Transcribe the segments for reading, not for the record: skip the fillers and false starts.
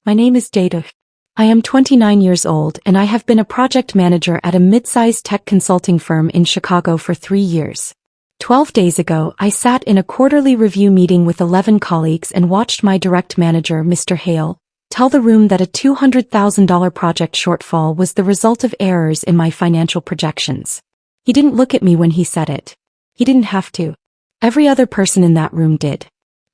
My name is Jade Osei. I am 29 years old and I have been a project manager at a mid-sized tech consulting firm in Chicago for 3 years. 12 days ago, I sat in a quarterly review meeting with 11 colleagues and watched my direct manager, Mr. Hale, tell the room that a $200,000 project shortfall was the result of errors in my financial projections. He didn't look at me when he said it. He didn't have to. Every other person in that room did.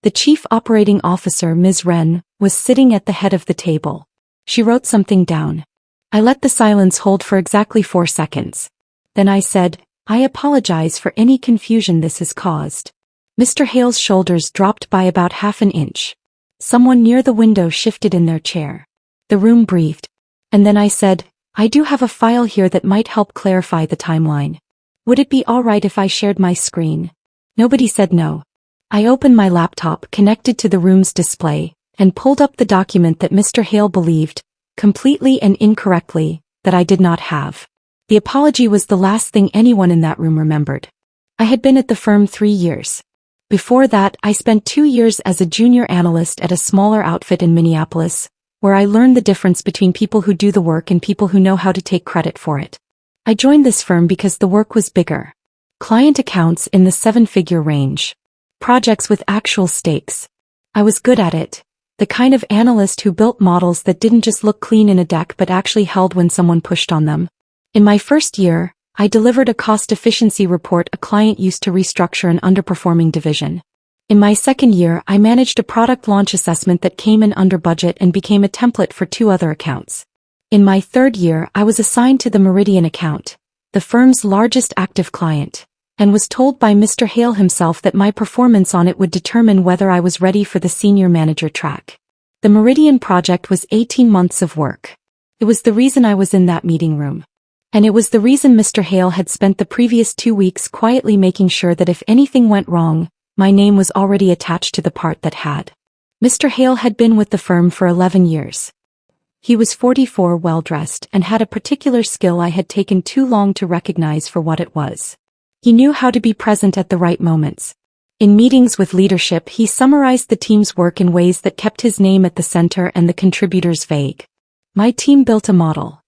The Chief Operating Officer, Ms. Wren, was sitting at the head of the table. She wrote something down. I let the silence hold for exactly 4 seconds. Then I said, "I apologize for any confusion this has caused." Mr. Hale's shoulders dropped by about half an inch. Someone near the window shifted in their chair. The room breathed. And then I said, "I do have a file here that might help clarify the timeline. Would it be all right if I shared my screen?" Nobody said no. I opened my laptop connected to the room's display and pulled up the document that Mr. Hale believed, completely and incorrectly, that I did not have. The apology was the last thing anyone in that room remembered. I had been at the firm 3 years. Before that, I spent 2 years as a junior analyst at a smaller outfit in Minneapolis, where I learned the difference between people who do the work and people who know how to take credit for it. I joined this firm because the work was bigger. Client accounts in the 7-figure range. Projects with actual stakes. I was good at it. The kind of analyst who built models that didn't just look clean in a deck but actually held when someone pushed on them. In my first year, I delivered a cost efficiency report a client used to restructure an underperforming division. In my second year, I managed a product launch assessment that came in under budget and became a template for 2 other accounts. In my third year, I was assigned to the Meridian account, the firm's largest active client, and was told by Mr. Hale himself that my performance on it would determine whether I was ready for the senior manager track. The Meridian project was 18 months of work. It was the reason I was in that meeting room. And it was the reason Mr. Hale had spent the previous 2 weeks quietly making sure that if anything went wrong, my name was already attached to the part that had. Mr. Hale had been with the firm for 11 years. He was 44, well-dressed, and had a particular skill I had taken too long to recognize for what it was. He knew how to be present at the right moments. In meetings with leadership, he summarized the team's work in ways that kept his name at the center and the contributors vague. My team built a model.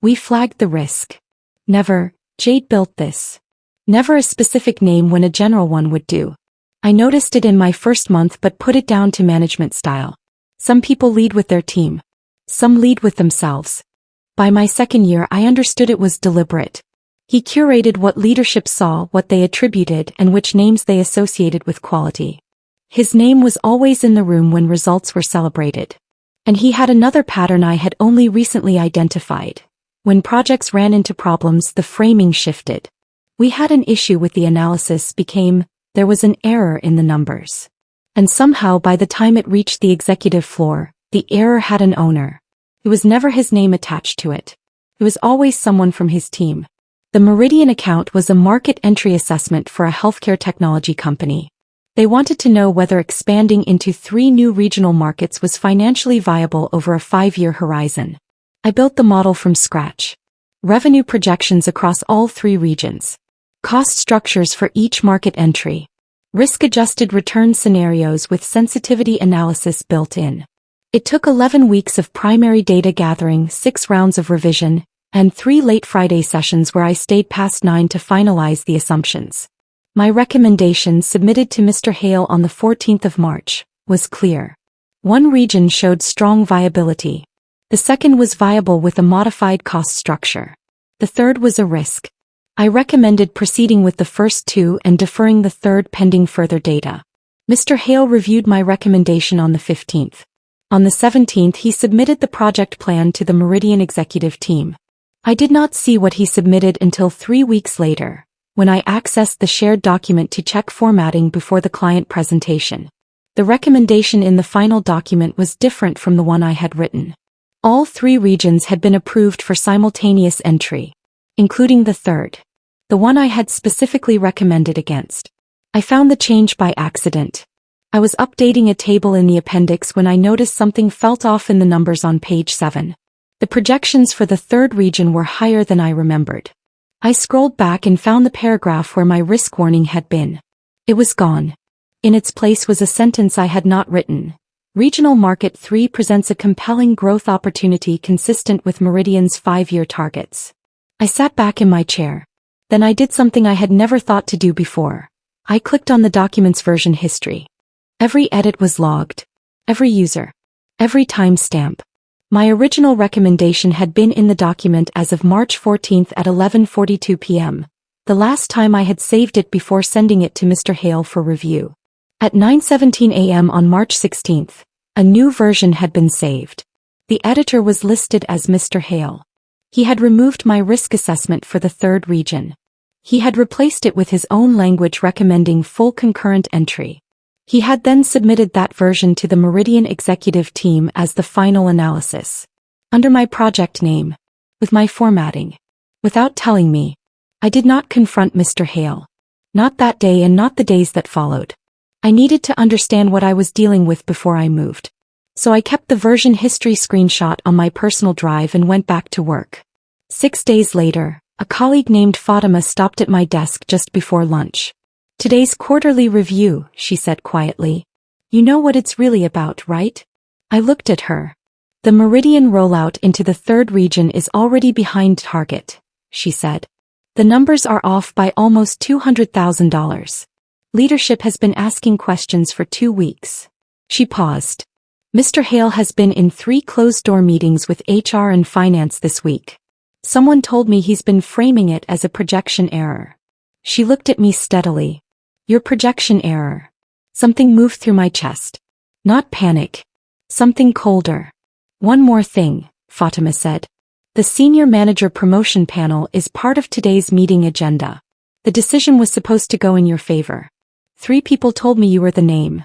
We flagged the risk. Never, Jade built this. Never a specific name when a general one would do. I noticed it in my first month but put it down to management style. Some people lead with their team. Some lead with themselves. By my second year, I understood it was deliberate. He curated what leadership saw, what they attributed, and which names they associated with quality. His name was always in the room when results were celebrated. And he had another pattern I had only recently identified. When projects ran into problems, the framing shifted. We had an issue with the analysis became, there was an error in the numbers. And somehow by the time it reached the executive floor, the error had an owner. It was never his name attached to it. It was always someone from his team. The Meridian account was a market entry assessment for a healthcare technology company. They wanted to know whether expanding into 3 new regional markets was financially viable over a 5-year horizon. I built the model from scratch. Revenue projections across all 3 regions. Cost structures for each market entry. Risk-adjusted return scenarios with sensitivity analysis built in. It took 11 weeks of primary data gathering, 6 rounds of revision, and 3 late Friday sessions where I stayed past 9 to finalize the assumptions. My recommendation, submitted to Mr. Hale on the 14th of March, was clear. 1 region showed strong viability. The second was viable with a modified cost structure. The third was a risk. I recommended proceeding with the first 2 and deferring the third pending further data. Mr. Hale reviewed my recommendation on the 15th. On the 17th, he submitted the project plan to the Meridian executive team. I did not see what he submitted until 3 weeks later, when I accessed the shared document to check formatting before the client presentation. The recommendation in the final document was different from the one I had written. All 3 regions had been approved for simultaneous entry, including the third, the one I had specifically recommended against. I found the change by accident. I was updating a table in the appendix when I noticed something felt off in the numbers on page 7. The projections for the third region were higher than I remembered. I scrolled back and found the paragraph where my risk warning had been. It was gone. In its place was a sentence I had not written. Regional Market 3 presents a compelling growth opportunity consistent with Meridian's 5-year targets. I sat back in my chair. Then I did something I had never thought to do before. I clicked on the document's version history. Every edit was logged. Every user. Every timestamp. My original recommendation had been in the document as of March 14th at 11:42 p.m., the last time I had saved it before sending it to Mr. Hale for review. At 9:17 a.m. on March 16th, a new version had been saved. The editor was listed as Mr. Hale. He had removed my risk assessment for the third region. He had replaced it with his own language recommending full concurrent entry. He had then submitted that version to the Meridian executive team as the final analysis. Under my project name. With my formatting. Without telling me. I did not confront Mr. Hale. Not that day and not the days that followed. I needed to understand what I was dealing with before I moved. So I kept the version history screenshot on my personal drive and went back to work. 6 days later, a colleague named Fatima stopped at my desk just before lunch. "Today's quarterly review," she said quietly. "You know what it's really about, right?" I looked at her. "The Meridian rollout into the third region is already behind target," she said. "The numbers are off by almost $200,000. Leadership has been asking questions for 2 weeks." She paused. "Mr. Hale has been in 3 closed-door meetings with HR and finance this week. Someone told me he's been framing it as a projection error." She looked at me steadily. "Your projection error." Something moved through my chest. Not panic. Something colder. "One more thing," Fatima said. "The senior manager promotion panel is part of today's meeting agenda. The decision was supposed to go in your favor. 3 people told me you were the name."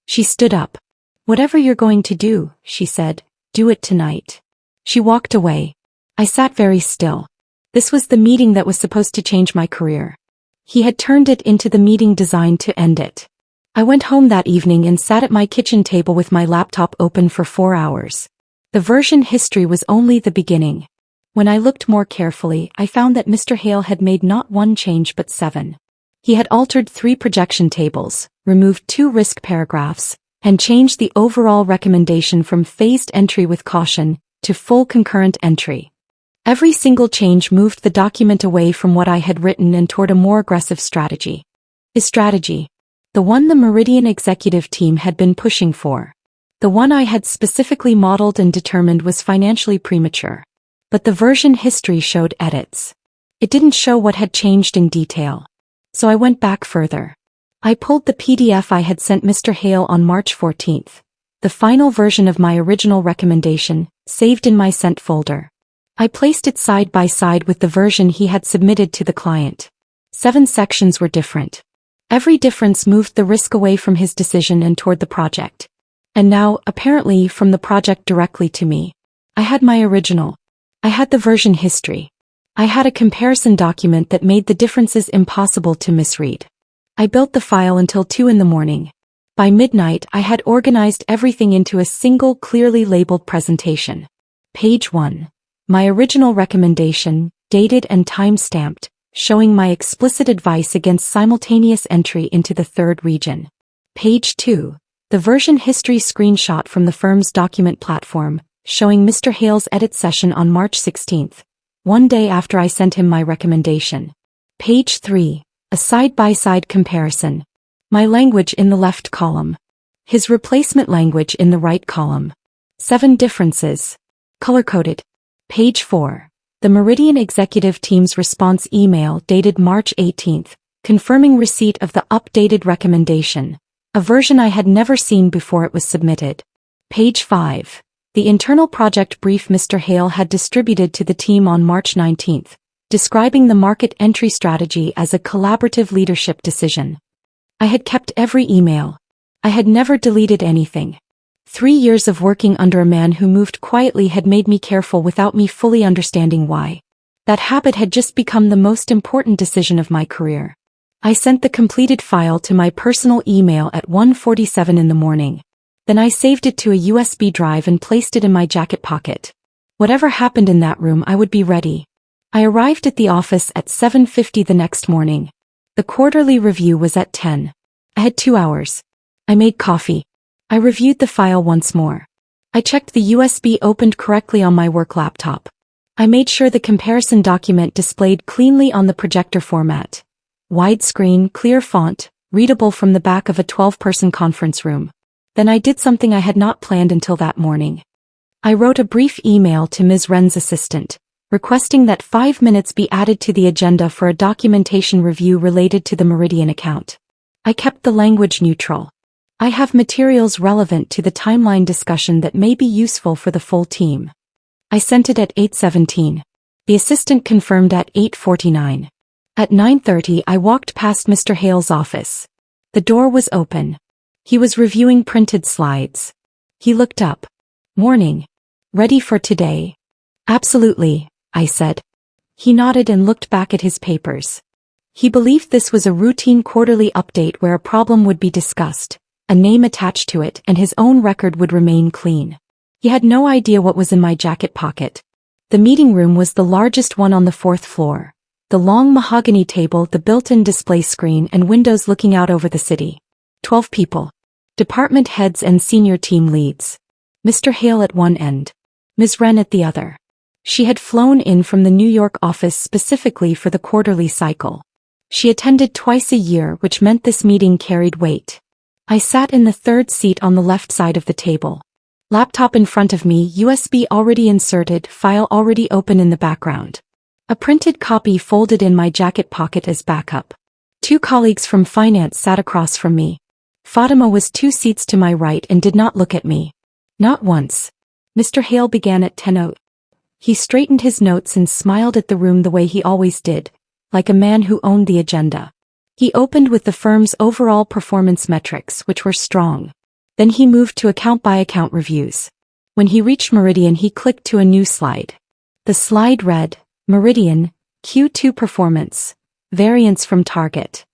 She stood up. "Whatever you're going to do," she said, "do it tonight." She walked away. I sat very still. This was the meeting that was supposed to change my career. He had turned it into the meeting designed to end it. I went home that evening and sat at my kitchen table with my laptop open for 4 hours. The version history was only the beginning. When I looked more carefully, I found that Mr. Hale had made not 1 change but 7. He had altered 3 projection tables, removed 2 risk paragraphs, and changed the overall recommendation from phased entry with caution to full concurrent entry. Every single change moved the document away from what I had written and toward a more aggressive strategy. A strategy. The one the Meridian executive team had been pushing for. The one I had specifically modeled and determined was financially premature. But the version history showed edits. It didn't show what had changed in detail. So I went back further. I pulled the PDF I had sent Mr. Hale on March 14th. The final version of my original recommendation, saved in my sent folder. I placed it side by side with the version he had submitted to the client. 7 sections were different. Every difference moved the risk away from his decision and toward the project. And now, apparently, from the project directly to me. I had my original. I had the version history. I had a comparison document that made the differences impossible to misread. I built the file until 2 in the morning. By midnight, I had organized everything into a single clearly labeled presentation. Page 1. My original recommendation, dated and time-stamped, showing my explicit advice against simultaneous entry into the third region. Page 2. The version history screenshot from the firm's document platform, showing Mr. Hale's edit session on March 16th, 1 day after I sent him my recommendation. Page 3. A side-by-side comparison. My language in the left column. His replacement language in the right column. 7 differences. Color-coded. Page 4. The Meridian executive team's response email dated March 18th, confirming receipt of the updated recommendation, a version I had never seen before it was submitted. Page 5. The internal project brief Mr. Hale had distributed to the team on March 19th, describing the market entry strategy as a collaborative leadership decision. I had kept every email. I had never deleted anything. 3 years of working under a man who moved quietly had made me careful without me fully understanding why. That habit had just become the most important decision of my career. I sent the completed file to my personal email at 1:47 in the morning. Then I saved it to a USB drive and placed it in my jacket pocket. Whatever happened in that room, I would be ready. I arrived at the office at 7:50 the next morning. The quarterly review was at 10. I had 2 hours. I made coffee. I reviewed the file once more. I checked the USB opened correctly on my work laptop. I made sure the comparison document displayed cleanly on the projector format. Widescreen, clear font, readable from the back of a 12-person conference room. Then I did something I had not planned until that morning. I wrote a brief email to Ms. Wren's assistant, requesting that 5 minutes be added to the agenda for a documentation review related to the Meridian account. I kept the language neutral. I have materials relevant to the timeline discussion that may be useful for the full team. I sent it at 8:17. The assistant confirmed at 8:49. At 9:30 I walked past Mr. Hale's office. The door was open. He was reviewing printed slides. He looked up. "Morning. Ready for today?" "Absolutely," I said. He nodded and looked back at his papers. He believed this was a routine quarterly update where a problem would be discussed, a name attached to it, and his own record would remain clean. He had no idea what was in my jacket pocket. The meeting room was the largest one on the 4th floor. The long mahogany table, the built-in display screen, and windows looking out over the city. 12 people. Department heads and senior team leads. Mr. Hale at one end. Ms. Wren at the other. She had flown in from the New York office specifically for the quarterly cycle. She attended twice a year, which meant this meeting carried weight. I sat in the third seat on the left side of the table. Laptop in front of me, USB already inserted, file already open in the background. A printed copy folded in my jacket pocket as backup. 2 colleagues from finance sat across from me. Fatima was 2 seats to my right and did not look at me. Not once. Mr. Hale began at 10:00. He straightened his notes and smiled at the room the way he always did, like a man who owned the agenda. He opened with the firm's overall performance metrics, which were strong. Then he moved to account-by-account reviews. When he reached Meridian, he clicked to a new slide. The slide read, Meridian, Q2 performance, variance from target.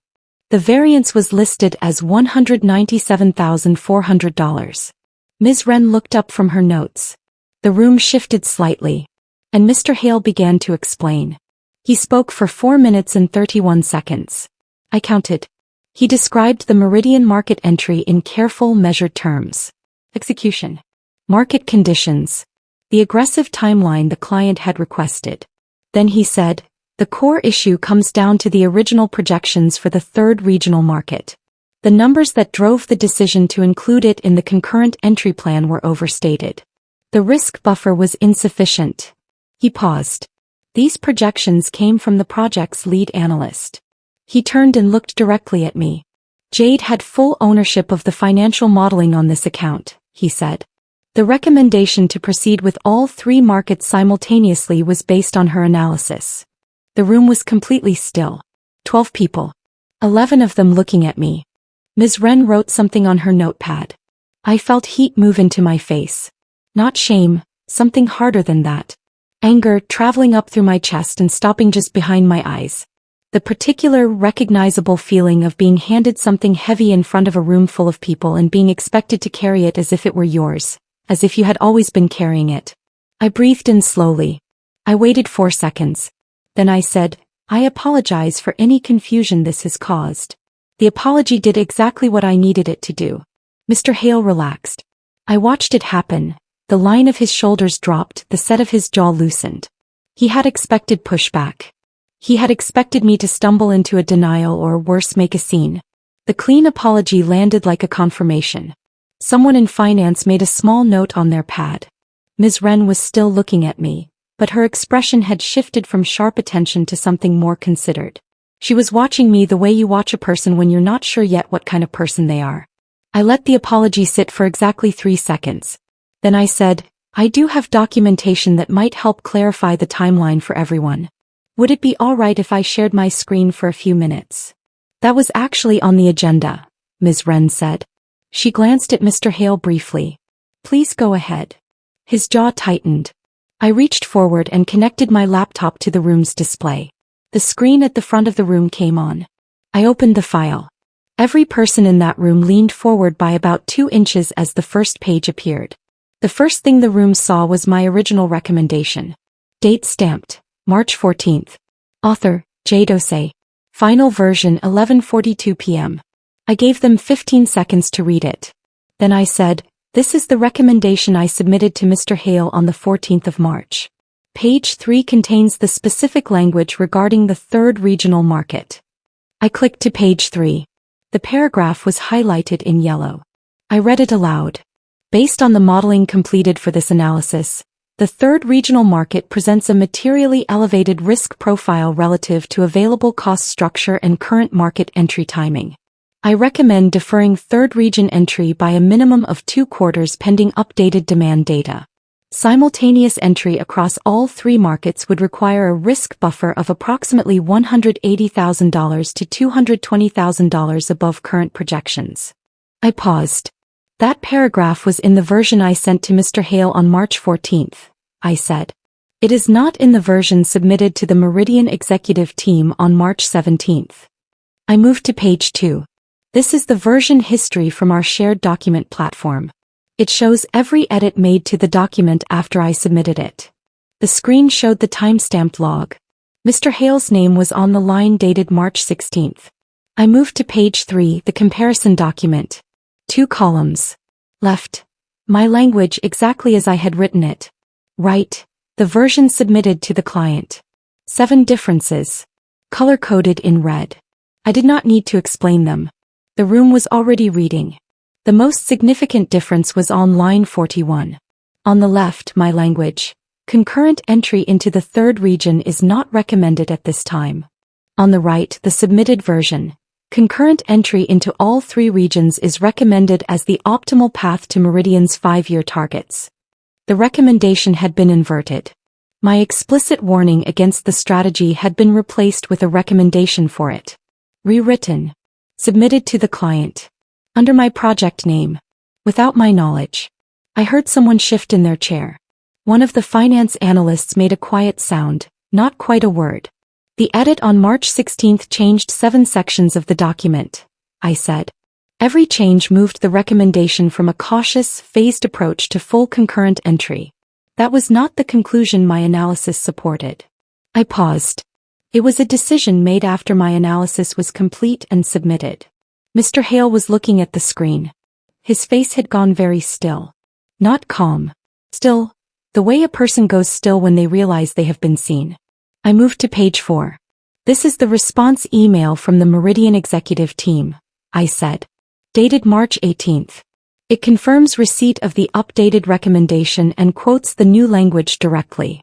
The variance was listed as $197,400. Ms. Wren looked up from her notes. The room shifted slightly, and Mr. Hale began to explain. He spoke for 4 minutes and 31 seconds. I counted. He described the Meridian market entry in careful, measured terms. Execution. Market conditions. The aggressive timeline the client had requested. Then he said, the core issue comes down to the original projections for the third regional market. The numbers that drove the decision to include it in the concurrent entry plan were overstated. The risk buffer was insufficient. He paused. These projections came from the project's lead analyst. He turned and looked directly at me. Jade had full ownership of the financial modeling on this account, he said. The recommendation to proceed with all 3 markets simultaneously was based on her analysis. The room was completely still. 12 people. 11 of them looking at me. Ms. Wren wrote something on her notepad. I felt heat move into my face. Not shame, something harder than that. Anger traveling up through my chest and stopping just behind my eyes. The particular recognizable feeling of being handed something heavy in front of a room full of people and being expected to carry it as if it were yours, as if you had always been carrying it. I breathed in slowly. I waited 4 seconds. Then I said, I apologize for any confusion this has caused. The apology did exactly what I needed it to do. Mr. Hale relaxed. I watched it happen. The line of his shoulders dropped, the set of his jaw loosened. He had expected pushback. He had expected me to stumble into a denial or worse, make a scene. The clean apology landed like a confirmation. Someone in finance made a small note on their pad. Ms. Wren was still looking at me, but her expression had shifted from sharp attention to something more considered. She was watching me the way you watch a person when you're not sure yet what kind of person they are. I let the apology sit for exactly 3 seconds. Then I said, I do have documentation that might help clarify the timeline for everyone. Would it be all right if I shared my screen for a few minutes? That was actually on the agenda, Ms. Wren said. She glanced at Mr. Hale briefly. Please go ahead. His jaw tightened. I reached forward and connected my laptop to the room's display. The screen at the front of the room came on. I opened the file. Every person in that room leaned forward by about 2 inches as the first page appeared. The first thing the room saw was my original recommendation. Date stamped, March 14th. Author, Jade Osei. Final version 11:42 p.m. I gave them 15 seconds to read it. Then I said, "This is the recommendation I submitted to Mr. Hale on the 14th of March. Page 3 contains the specific language regarding the third regional market." I clicked to page 3. The paragraph was highlighted in yellow. I read it aloud. Based on the modeling completed for this analysis, the third regional market presents a materially elevated risk profile relative to available cost structure and current market entry timing. I recommend deferring third region entry by a minimum of 2 quarters pending updated demand data. Simultaneous entry across all 3 markets would require a risk buffer of approximately $180,000 to $220,000 above current projections. I paused. "That paragraph was in the version I sent to Mr. Hale on March 14th, I said. "It is not in the version submitted to the Meridian executive team on March 17th. I moved to page 2. This is the version history from our shared document platform. It shows every edit made to the document after I submitted it. The screen showed the timestamped log. Mr. Hale's name was on the line dated March 16th. I moved to page 3, the comparison document. 2 columns. Left. My language exactly as I had written it. Right. The version submitted to the client. 7 differences. Color-coded in red. I did not need to explain them. The room was already reading. The most significant difference was on line 41. On the left, my language. Concurrent entry into the third region is not recommended at this time. On the right, the submitted version. Concurrent entry into all 3 regions is recommended as the optimal path to Meridian's 5-year targets. The recommendation had been inverted. My explicit warning against the strategy had been replaced with a recommendation for it. Rewritten. Submitted to the client. Under my project name. Without my knowledge. I heard someone shift in their chair. One of the finance analysts made a quiet sound, not quite a word. "The edit on March 16th changed 7 sections of the document," I said. Every change moved the recommendation from a cautious, phased approach to full concurrent entry. That was not the conclusion my analysis supported. I paused. It was a decision made after my analysis was complete and submitted. Mr. Hale was looking at the screen. His face had gone very still. Not calm. Still, the way a person goes still when they realize they have been seen. I moved to page 4. "This is the response email from the Meridian executive team," I said. Dated March 18th. It confirms receipt of the updated recommendation and quotes the new language directly.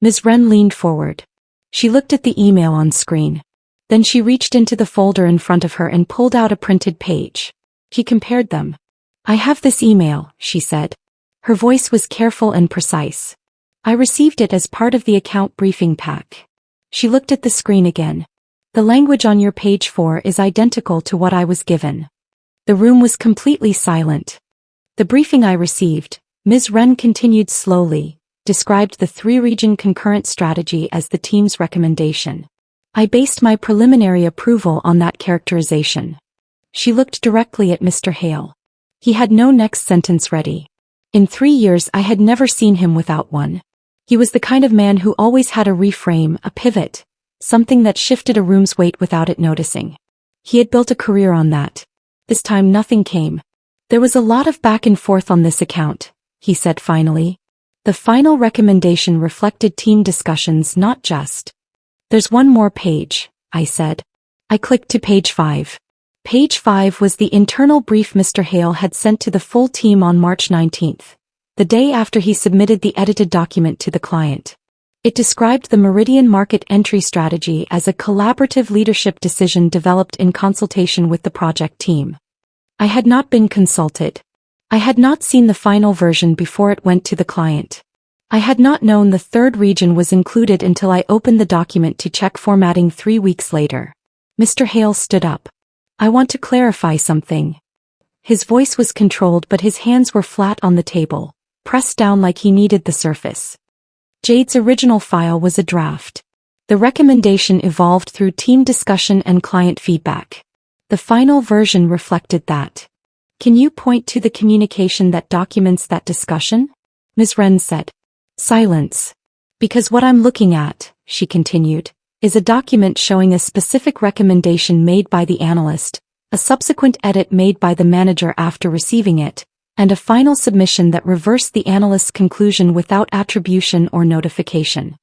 Ms. Wren leaned forward. She looked at the email on screen. Then she reached into the folder in front of her and pulled out a printed page. She compared them. "I have this email," she said. Her voice was careful and precise. "I received it as part of the account briefing pack." She looked at the screen again. "The language on your page 4 is identical to what I was given." The room was completely silent. "The briefing I received," Ms. Wren continued slowly, described the 3-region concurrent strategy as the team's recommendation. "I based my preliminary approval on that characterization." She looked directly at Mr. Hale. He had no next sentence ready. In 3 years I had never seen him without one. He was the kind of man who always had a reframe, a pivot, something that shifted a room's weight without it noticing. He had built a career on that. This time nothing came. "There was a lot of back and forth on this account," he said finally. The final recommendation reflected team discussions, not just. "There's one more page," I said. I clicked to page 5. Page 5 was the internal brief Mr. Hale had sent to the full team on March 19th, the day after he submitted the edited document to the client. It described the Meridian market entry strategy as a collaborative leadership decision developed in consultation with the project team. I had not been consulted. I had not seen the final version before it went to the client. I had not known the third region was included until I opened the document to check formatting 3 weeks later. Mr. Hale stood up. "I want to clarify something." His voice was controlled but his hands were flat on the table, pressed down like he needed the surface. Jade's original file was a draft. The recommendation evolved through team discussion and client feedback. The final version reflected that. "Can you point to the communication that documents that discussion?" Ms. Wren said. Silence. "Because what I'm looking at," she continued, "is a document showing a specific recommendation made by the analyst, a subsequent edit made by the manager after receiving it, and a final submission that reversed the analyst's conclusion without attribution or notification.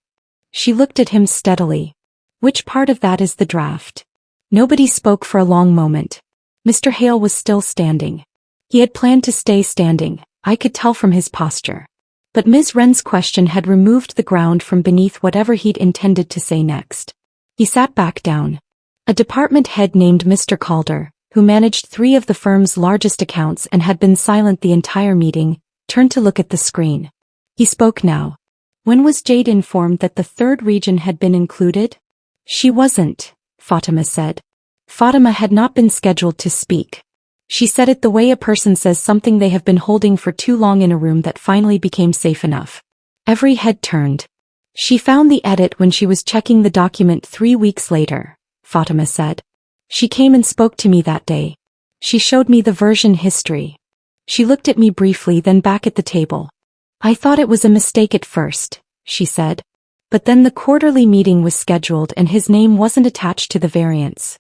She looked at him steadily. Which part of that is the draft? Nobody spoke for a long moment. Mr. Hale was still standing. He had planned to stay standing, I could tell from his posture. But Ms. Wren's question had removed the ground from beneath whatever he'd intended to say next. He sat back down. A department head named Mr. Calder, who managed 3 of the firm's largest accounts and had been silent the entire meeting, turned to look at the screen. He spoke now. When was Jade informed that the 3rd region had been included? She wasn't, Fatima said. Fatima had not been scheduled to speak. She said it the way a person says something they have been holding for too long in a room that finally became safe enough. Every head turned. She found the edit when she was checking the document 3 weeks later, Fatima said. She came and spoke to me that day. She showed me the version history. She looked at me briefly, then back at the table. I thought it was a mistake at first, she said. But then the quarterly meeting was scheduled and his name wasn't attached to the variance.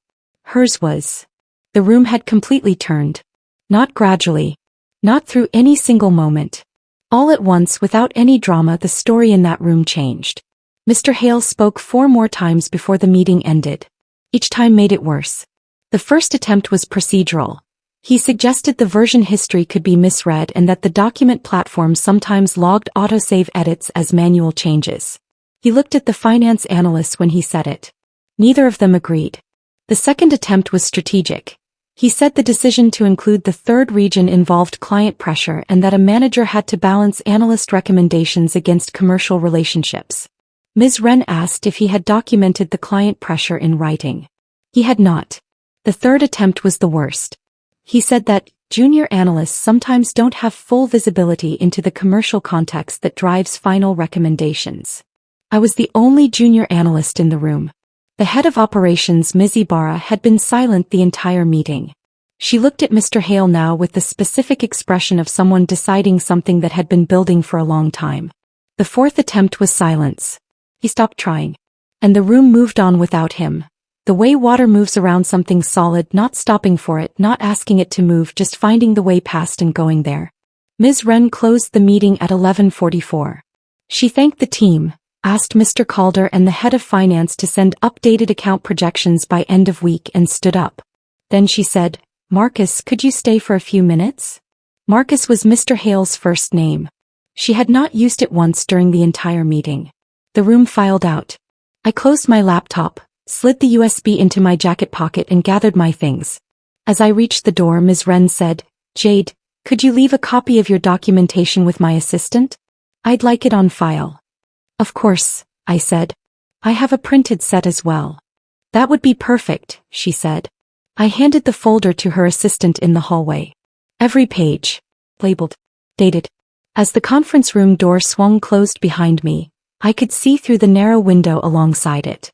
Hers was. The room had completely turned. Not gradually. Not through any single moment. All at once, without any drama, the story in that room changed. Mr. Hale spoke 4 more times before the meeting ended. Each time made it worse. The first attempt was procedural. He suggested the version history could be misread and that the document platform sometimes logged autosave edits as manual changes. He looked at the finance analysts when he said it. Neither of them agreed. The second attempt was strategic. He said the decision to include the 3rd region involved client pressure and that a manager had to balance analyst recommendations against commercial relationships. Ms. Wren asked if he had documented the client pressure in writing. He had not. The third attempt was the worst. He said that junior analysts sometimes don't have full visibility into the commercial context that drives final recommendations. I was the only junior analyst in the room. The head of operations, Ms. Ibarra, had been silent the entire meeting. She looked at Mr. Hale now with the specific expression of someone deciding something that had been building for a long time. The fourth attempt was silence. He stopped trying. And the room moved on without him. The way water moves around something solid, not stopping for it, not asking it to move, just finding the way past and going there. Ms. Wren closed the meeting at 11:44. She thanked the team, asked Mr. Calder and the head of finance to send updated account projections by end of week, and stood up. Then she said, "Marcus, could you stay for a few minutes?" Marcus was Mr. Hale's first name. She had not used it once during the entire meeting. The room filed out. I closed my laptop, slid the USB into my jacket pocket and gathered my things. As I reached the door, Ms. Wren said, "Jade, could you leave a copy of your documentation with my assistant? I'd like it on file." "Of course," I said. "I have a printed set as well." "That would be perfect," she said. I handed the folder to her assistant in the hallway. Every page. Labeled. Dated. As the conference room door swung closed behind me, I could see through the narrow window alongside it.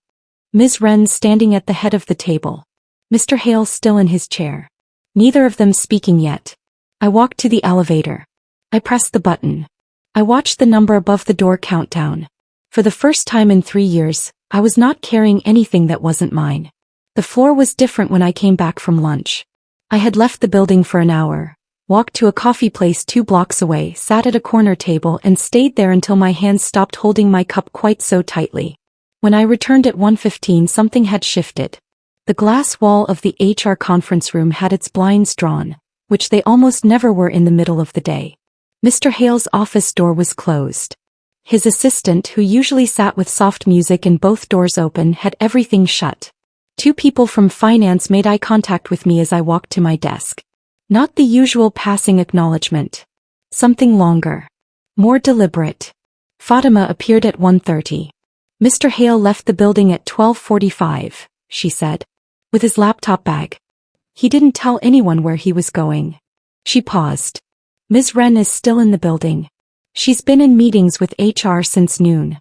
Ms. Wren standing at the head of the table. Mr. Hale still in his chair. Neither of them speaking yet. I walked to the elevator. I pressed the button. I watched the number above the door count down. For the first time in 3 years, I was not carrying anything that wasn't mine. The floor was different when I came back from lunch. I had left the building for an hour, walked to a coffee place 2 blocks away, sat at a corner table and stayed there until my hands stopped holding my cup quite so tightly. When I returned at 1:15, something had shifted. The glass wall of the HR conference room had its blinds drawn, which they almost never were in the middle of the day. Mr. Hale's office door was closed. His assistant, who usually sat with soft music and both doors open, had everything shut. 2 people from finance made eye contact with me as I walked to my desk. Not the usual passing acknowledgement. Something longer. More deliberate. Fatima appeared at 1:30. Mr. Hale left the building at 12:45, she said. With his laptop bag. He didn't tell anyone where he was going. She paused. Ms. Wren is still in the building. She's been in meetings with HR since noon.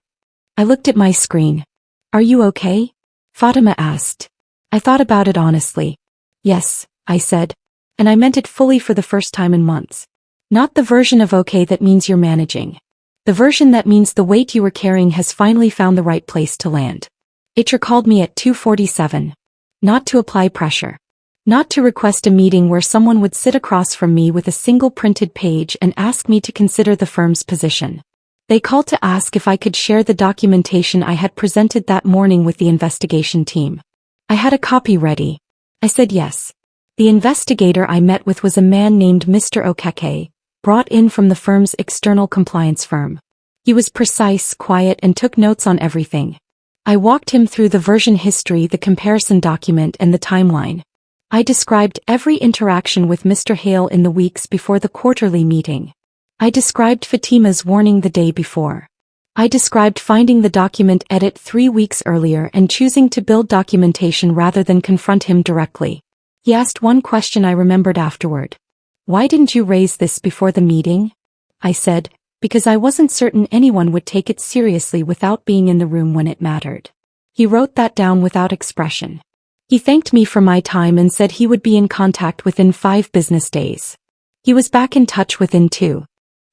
I looked at my screen. Are you okay? Fatima asked. I thought about it honestly. Yes, I said. And I meant it fully for the first time in months. Not the version of okay that means you're managing. The version that means the weight you were carrying has finally found the right place to land. HR called me at 2:47. Not to apply pressure. Not to request a meeting where someone would sit across from me with a single printed page and ask me to consider the firm's position. They called to ask if I could share the documentation I had presented that morning with the investigation team. I had a copy ready. I said yes. The investigator I met with was a man named Mr. Okeke, brought in from the firm's external compliance firm. He was precise, quiet, and took notes on everything. I walked him through the version history, the comparison document, and the timeline. I described every interaction with Mr. Hale in the weeks before the quarterly meeting. I described Fatima's warning the day before. I described finding the document edit 3 weeks earlier and choosing to build documentation rather than confront him directly. He asked one question I remembered afterward. "Why didn't you raise this before the meeting?" I said, "Because I wasn't certain anyone would take it seriously without being in the room when it mattered." He wrote that down without expression. He thanked me for my time and said he would be in contact within 5 business days. He was back in touch within 2.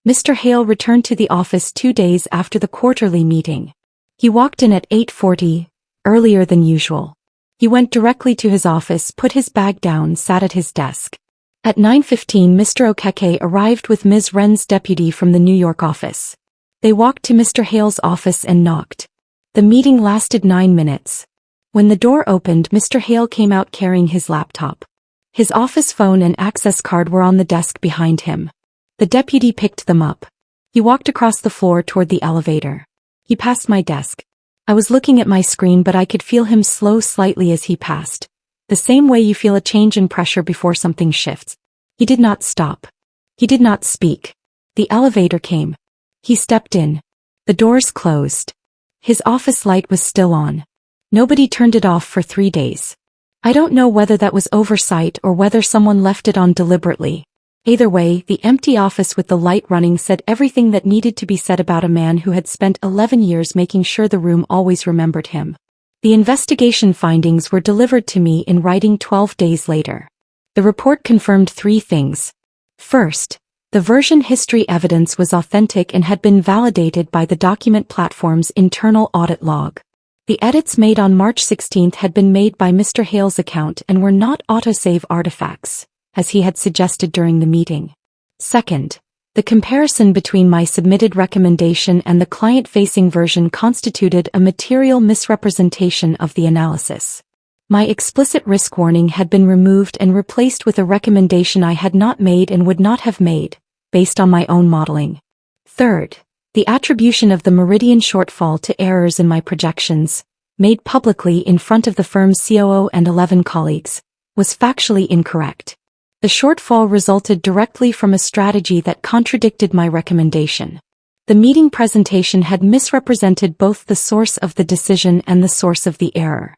Mr. Hale returned to the office 2 days after the quarterly meeting. He walked in at 8:40, earlier than usual. He went directly to his office, put his bag down, sat at his desk. At 9:15 Mr. Okeke arrived with Ms. Wren's deputy from the New York office. They walked to Mr. Hale's office and knocked. The meeting lasted 9 minutes. When the door opened, Mr. Hale came out carrying his laptop. His office phone and access card were on the desk behind him. The deputy picked them up. He walked across the floor toward the elevator. He passed my desk. I was looking at my screen, but I could feel him slow slightly as he passed. The same way you feel a change in pressure before something shifts. He did not stop. He did not speak. The elevator came. He stepped in. The doors closed. His office light was still on. Nobody turned it off for 3 days. I don't know whether that was oversight or whether someone left it on deliberately. Either way, the empty office with the light running said everything that needed to be said about a man who had spent 11 years making sure the room always remembered him. The investigation findings were delivered to me in writing 12 days later. The report confirmed 3 things. First, the version history evidence was authentic and had been validated by the document platform's internal audit log. The edits made on March 16 had been made by Mr. Hale's account and were not autosave artifacts, as he had suggested during the meeting. Second, the comparison between my submitted recommendation and the client-facing version constituted a material misrepresentation of the analysis. My explicit risk warning had been removed and replaced with a recommendation I had not made and would not have made, based on my own modeling. Third, the attribution of the meridian shortfall to errors in my projections, made publicly in front of the firm's COO and 11 colleagues, was factually incorrect. The shortfall resulted directly from a strategy that contradicted my recommendation. The meeting presentation had misrepresented both the source of the decision and the source of the error.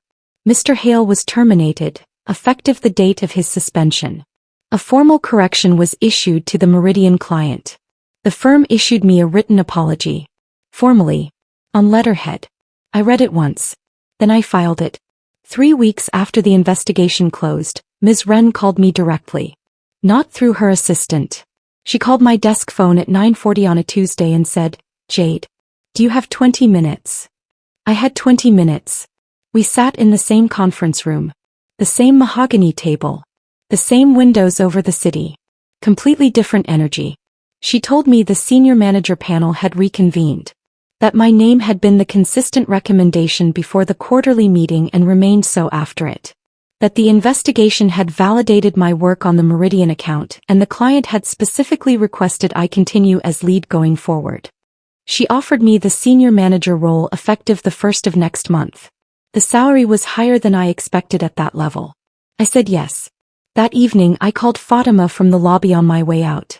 Mr. Hale was terminated, effective the date of his suspension. A formal correction was issued to the Meridian client. The firm issued me a written apology. Formally. On letterhead. I read it once. Then I filed it. 3 weeks after the investigation closed, Ms. Wren called me directly. Not through her assistant. She called my desk phone at 9:40 on a Tuesday and said, "Jade, do you have 20 minutes?" I had 20 minutes. We sat in the same conference room. The same mahogany table. The same windows over the city. Completely different energy. She told me the senior manager panel had reconvened. That my name had been the consistent recommendation before the quarterly meeting and remained so after it. That the investigation had validated my work on the Meridian account and the client had specifically requested I continue as lead going forward. She offered me the senior manager role effective the 1st of next month. The salary was higher than I expected at that level. I said yes. That evening I called Fatima from the lobby on my way out.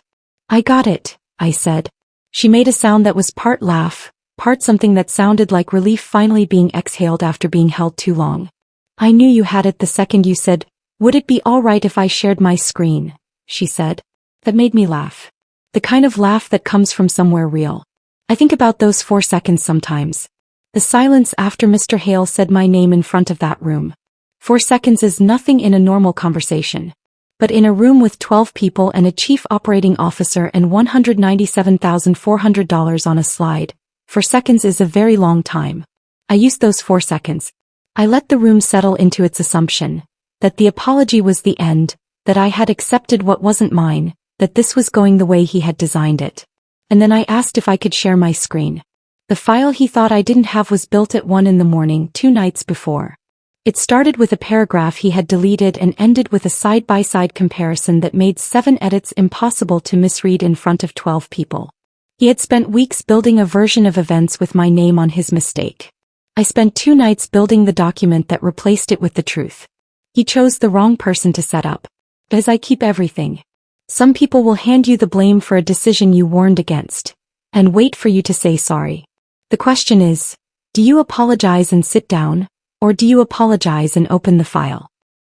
"I got it," I said. She made a sound that was part laugh, part something that sounded like relief finally being exhaled after being held too long. "I knew you had it the second you said, 'Would it be all right if I shared my screen?'" she said. That made me laugh. The kind of laugh that comes from somewhere real. I think about those 4 seconds sometimes. The silence after Mr. Hale said my name in front of that room. 4 seconds is nothing in a normal conversation. But in a room with 12 people and a chief operating officer and $197,400 on a slide, 4 seconds is a very long time. I used those 4 seconds. I let the room settle into its assumption. that the apology was the end, that I had accepted what wasn't mine, that this was going the way he had designed it. And then I asked if I could share my screen. The file he thought I didn't have was built at 1 in the morning 2 nights before. It started with a paragraph he had deleted and ended with a side-by-side comparison that made 7 edits impossible to misread in front of 12 people. He had spent weeks building a version of events with my name on his mistake. I spent 2 nights building the document that replaced it with the truth. He chose the wrong person to set up. As I keep everything. Some people will hand you the blame for a decision you warned against, and wait for you to say sorry. The question is, do you apologize and sit down, or do you apologize and open the file?